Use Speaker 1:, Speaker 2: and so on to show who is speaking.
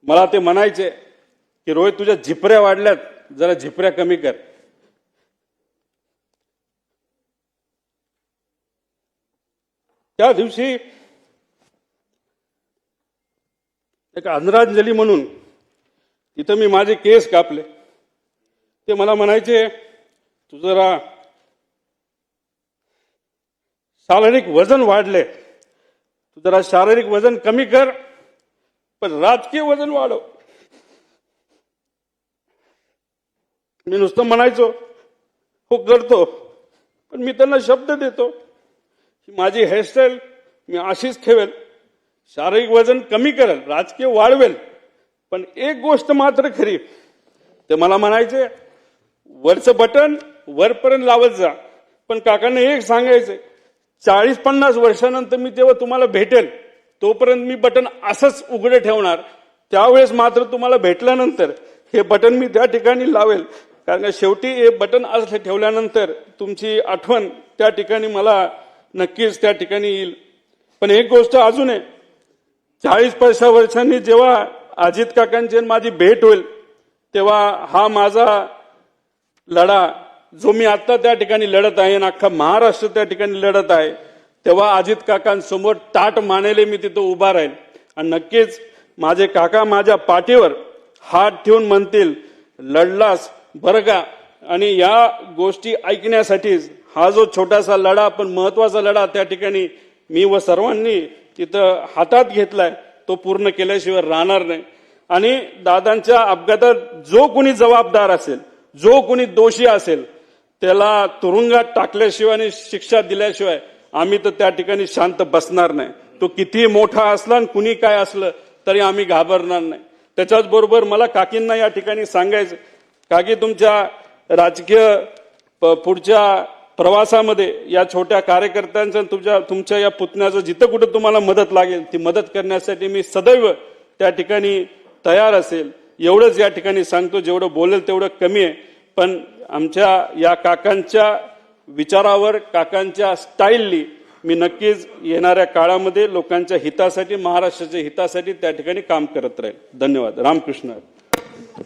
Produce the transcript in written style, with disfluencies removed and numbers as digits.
Speaker 1: मला ते म्हणायचे की रोहित तुझ्या झिपऱ्या वाढल्यात, जरा झिपऱ्या कमी कर. त्या दिवशी एक आदरांजली म्हणून तिथं मी माझे केस कापले. ते मला म्हणायचे तू जरा शारीरिक वजन वाढले, तू जरा शारीरिक वजन कमी कर पण राजकीय वजन वाढव. मी नुसतं म्हणायचो हो करतो, पण मी त्यांना शब्द देतो की माझी हेअरस्टाईल मी अशीच ठेवेल, शारीरिक वजन कमी करेल, राजकीय वाढवेल. पण एक गोष्ट मात्र खरी, ते मला म्हणायचे वरचं बटन वरपर्यंत लावत जा, पण काकांना एक सांगायचे 40-50 वर्षानंतर मी जेव्हा तुम्हाला भेटेल तोपर्यंत मी बटन असंच उघडे ठेवणार, त्यावेळेस मात्र तुम्हाला भेटल्यानंतर हे बटन मी त्या ठिकाणी लावेल, कारण शेवटी हे बटन असं ठेवल्यानंतर तुमची आठवण त्या ठिकाणी मला नक्कीच त्या ठिकाणी येईल. पण एक गोष्ट अजून आहे, 40-50 वर्षांनी जेव्हा अजित काकांची माझी भेट होईल तेव्हा हा माझा लढा जो मी आता त्या ठिकाणी लढत आहे आणि अख्खा महाराष्ट्र त्या ठिकाणी लढत आहे, तेव्हा अजित काकांसमोर ताट मानेले मी तिथं उभा राहील. आणि नक्कीच माझे काका माझ्या पाठीवर हात ठेवून म्हणतील लढलास बरं का. आणि या गोष्टी ऐकण्यासाठीच हा जो छोटासा लढा पण महत्वाचा लढा त्या ठिकाणी मी व सर्वांनी तिथं हातात घेतलाय, तो पूर्ण केल्याशिवाय राहणार नाही. आणि दादांच्या अपघातात जो कोणी जबाबदार असेल, जो कोणी दोषी असेल, त्याला तुरुंगात टाकल्याशिवाय आणि शिक्षा दिल्याशिवाय आम्ही तर त्या ठिकाणी शांत बसणार नाही. तो किती मोठा असला आणि कुणी काय असलं तरी आम्ही घाबरणार नाही. त्याच्याच बरोबर मला काकींना या ठिकाणी सांगायचं, काकी तुमच्या राजकीय पुढच्या प्रवासामध्ये या छोट्या कार्यकर्त्यांचं तुमच्या या पुतण्याचं जिथं कुठं तुम्हाला मदत लागेल ती मदत करण्यासाठी मी सदैव त्या ठिकाणी तयार असेल. एवढंच या ठिकाणी सांगतो, जेवढं बोलेल तेवढं कमी आहे. पण आमच्या या काकांच्या विचारावर, काकांच्या स्टाईलनी मी नक्कीच येणाऱ्या काळामध्ये लोकांच्या हितासाठी, महाराष्ट्राच्या हितासाठी त्या ठिकाणी काम करत राहील. धन्यवाद. रामकृष्ण.